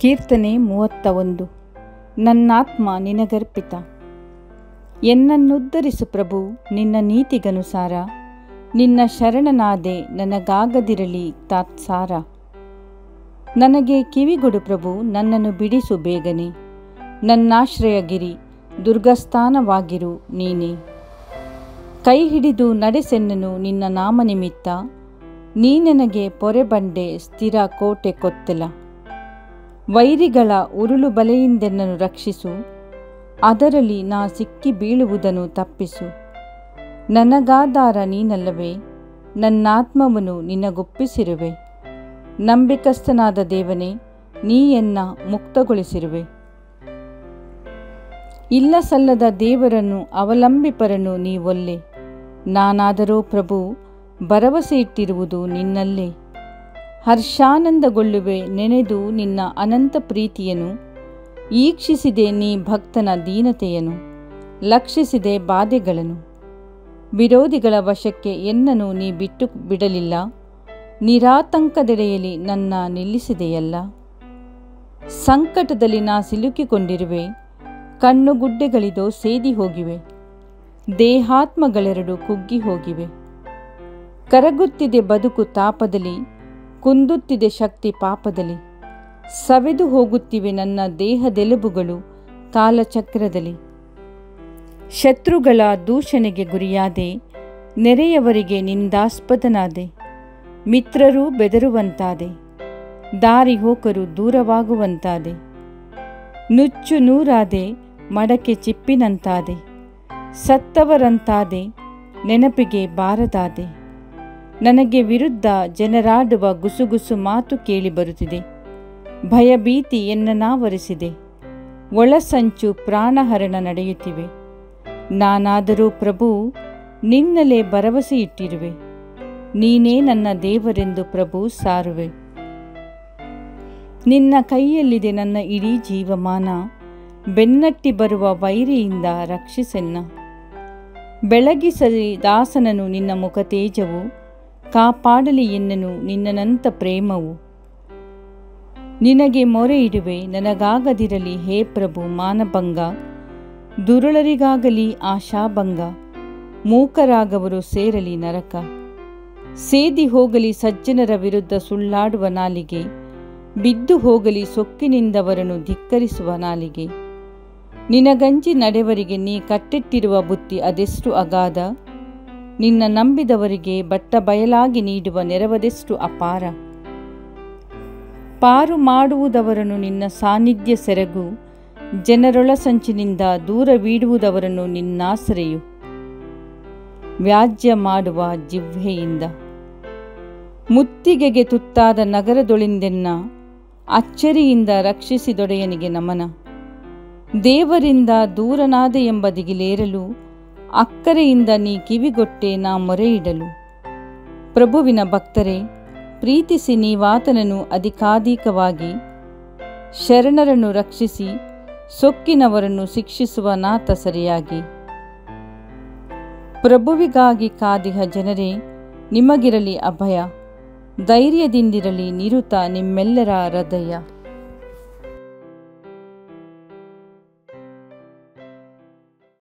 ಕೀರ್ತನೆ 31. ನನ್ನಾತ್ಮ ನಿನಗರ್ಪಿತ. ಎನ್ನನ್ನುದ್ಧರಿಸು ಪ್ರಭು, ನಿನ್ನ ನೀತಿಗನುಸಾರ. ನಿನ್ನ ಶರಣನಾದೆ, ನನಗಾಗದಿರಲಿ ತಾತ್ಸಾರ. ನನಗೆ ಕಿವಿಗೊಡು ಪ್ರಭು, ನನ್ನನ್ನು ಬಿಡಿಸು ಬೇಗನೆ. ನನ್ನಾಶ್ರಯಗಿರಿ, ದುರ್ಗಸ್ಥಾನವಾಗಿರು ನೀನೇ. ಕೈ ಹಿಡಿದು ನಡೆಸೆನ್ನನು ನಿನ್ನ ನಾಮನಿಮಿತ್ತ. ನೀ ನನಗೆ ಪೊರೆಬಂಡೆ, ಸ್ಥಿರ ಕೋಟೆ ಕೊತ್ತೆಲ. ವೈರಿಗಳ ಉರುಳು ಬಲೆಯಿಂದೆನ್ನನ್ನು ರಕ್ಷಿಸು. ಅದರಲ್ಲಿ ನಾ ಸಿಕ್ಕಿ ಬೀಳುವುದನ್ನು ತಪ್ಪಿಸು. ನನಗಾಧಾರ ನೀನಲ್ಲವೇ, ನನ್ನಾತ್ಮವನ್ನು ನಿನಗೊಪ್ಪಿಸಿರುವೆ. ನಂಬಿಕಸ್ಥನಾದ ದೇವನೇ, ನೀ ಎನ್ನ ಮುಕ್ತಗೊಳಿಸಿರುವೆ. ಇಲ್ಲ ಸಲ್ಲದ ದೇವರನ್ನು ಅವಲಂಬಿಪರನು ನೀವೊಲ್ಲೆ. ನಾನಾದರೋ ಪ್ರಭು, ಭರವಸೆ ಇಟ್ಟಿರುವುದು ನಿನ್ನಲ್ಲೇ. ಹರ್ಷಾನಂದಗೊಳ್ಳುವೆ ನೆನೆದು ನಿನ್ನ ಅನಂತ ಪ್ರೀತಿಯನು. ಈಕ್ಷಿಸಿದೆ ನೀ ಭಕ್ತನ ದೀನತೆಯನು, ಲಕ್ಷಿಸಿದೆ ಬಾಧೆಗಳನ್ನು. ವಿರೋಧಿಗಳ ವಶಕ್ಕೆ ಎನ್ನನು ನೀ ಬಿಟ್ಟು ಬಿಡಲಿಲ್ಲ. ನಿರಾತಂಕದೆಡೆಯಲ್ಲಿ ನನ್ನ ನಿಲ್ಲಿಸಿದೆಯಲ್ಲ. ಸಂಕಟದಲ್ಲಿ ನಾ ಸಿಲುಕಿಕೊಂಡಿರುವೆ. ಕಣ್ಣುಗುಡ್ಡೆಗಳಿದೋ ಸೇದಿ ಹೋಗಿವೆ. ದೇಹಾತ್ಮಗಳೆರಡು ಕುಗ್ಗಿ ಹೋಗಿವೆ. ಕರಗುತ್ತಿದೆ ಬದುಕು ತಾಪದಲ್ಲಿ, ಕುಂದುತ್ತಿದೆ ಶಕ್ತಿ ಪಾಪದಲ್ಲಿ. ಸವೆದು ಹೋಗುತ್ತಿವೆ ನನ್ನ ದೇಹದೆಲುಬುಗಳು ಕಾಲಚಕ್ರದಲ್ಲಿ. ಶತ್ರುಗಳ ದೂಷಣೆಗೆ ಗುರಿಯಾದೆ, ನೆರೆಯವರಿಗೆ ನಿಂದಾಸ್ಪದನಾದೆ. ಮಿತ್ರರೂ ಬೆದರುವಂತಾದೆ, ದಾರಿ ಹೋಕರು ದೂರವಾಗುವಂತಾದೆ. ನುಚ್ಚು ನೂರಾದೆ, ಮಡಕೆ ಚಿಪ್ಪಿನಂತಾದೆ. ಸತ್ತವರಂತಾದೆ, ನೆನಪಿಗೆ ಬಾರದಾದೆ. ನನಗೆ ವಿರುದ್ಧ ಜನರಾಡುವ ಗುಸುಗುಸು ಮಾತು ಕೇಳಿ ಬರುತ್ತಿದೆ. ಭಯಭೀತಿ ಎನ್ನನಾವರಿಸಿದೆ. ಒಳಸಂಚು ಪ್ರಾಣಹರಣ ನಡೆಯುತ್ತಿವೆ. ನಾನಾದರೂ ಪ್ರಭು, ನಿನ್ನಲ್ಲೇ ಭರವಸೆ ಇಟ್ಟಿರುವೆ. ನೀನೇ ನನ್ನ ದೇವರೆಂದು ಪ್ರಭು ಸಾರುವೆ. ನಿನ್ನ ಕೈಯಲ್ಲಿದೆ ನನ್ನ ಇಡೀ ಜೀವಮಾನ. ಬೆನ್ನಟ್ಟಿ ಬರುವ ವೈರಿಯಿಂದ ರಕ್ಷಿಸೆನ್ನ. ಬೆಳಗಿಸಲಿ ದಾಸನನು ನಿನ್ನ ಮುಖತೇಜವು. ಕಾಪಾಡಲಿ ಎನ್ನನು ನಿನ್ನನಂತ ಪ್ರೇಮವು. ನಿನಗೆ ಮೊರೆ ಇಡುವೆ, ನನಗಾಗದಿರಲಿ ಹೇ ಪ್ರಭು ಮಾನಭಂಗ. ದುರುಳರಿಗಾಗಲಿ ಆಶಾಭಂಗ. ಮೂಕರಾಗವರು ಸೇರಲಿ ನರಕ. ಸೇದಿ ಹೋಗಲಿ ಸಜ್ಜನರ ವಿರುದ್ಧ ಸುಳ್ಳಾಡುವ ನಾಲಿಗೆ. ಬಿದ್ದು ಹೋಗಲಿ ಸೊಕ್ಕಿನಿಂದವರನ್ನು ಧಿಕ್ಕರಿಸುವ ನಾಲಿಗೆ. ನಿನಗಂಜಿ ನಡೆವರಿಗೆ ನೀ ಕಟ್ಟಿಟ್ಟಿರುವ ಬುತ್ತಿ ಅದೆಷ್ಟು ಅಗಾಧ. ನಿನ್ನ ನಂಬಿದವರಿಗೆ ಬಟ್ಟ ಬಯಲಾಗಿ ನೀಡುವ ನೆರವದೆಷ್ಟು ಅಪಾರ. ಪಾರು ಮಾಡುವುದವರನ್ನು ನಿನ್ನ ಸಾನ್ನಿಧ್ಯ ಸೆರಗು. ಜನರೊಳಸಂಚಿನಿಂದ ದೂರವೀಡುವುದವರನ್ನು ನಿನ್ನಾಸರೆಯು. ವ್ಯಾಜ್ಯ ಮಾಡುವ ಜಿಹ್ವೆಯಿಂದ ಮುತ್ತಿಗೆಗೆ ತುತ್ತಾದ ನಗರದೊಳಿಂದೆನ್ನ. ಅಚ್ಚರಿಯಿಂದ ರಕ್ಷಿಸಿದೊಡೆಯನಿಗೆ ನಮನ. ದೇವರಿಂದ ದೂರನಾದ ಎಂಬ ದಿಗಿಲೇರಲು. ಅಕ್ಕರೆಯಿಂದ ನೀ ಕಿವಿಗೊಟ್ಟೆ ನಾ ಮೊರೆಯಿಡಲು. ಪ್ರಭುವಿನ ಭಕ್ತರೇ, ಪ್ರೀತಿಸಿ ನೀವಾತನನ್ನು ಅಧಿಕಾಧಿಕವಾಗಿ. ಶರಣರನ್ನು ರಕ್ಷಿಸಿ, ಸೊಕ್ಕಿನವರನ್ನು ಶಿಕ್ಷಿಸುವ ನಾಥ ಸರಿಯಾಗಿ. ಪ್ರಭುವಿಗಾಗಿ ಕಾದಿಹ ಜನರೇ, ನಿಮಗಿರಲಿ ಅಭಯ. ಧೈರ್ಯದಿಂದಿರಲಿ ನಿರುತ ನಿಮ್ಮೆಲ್ಲರ ಹೃದಯ.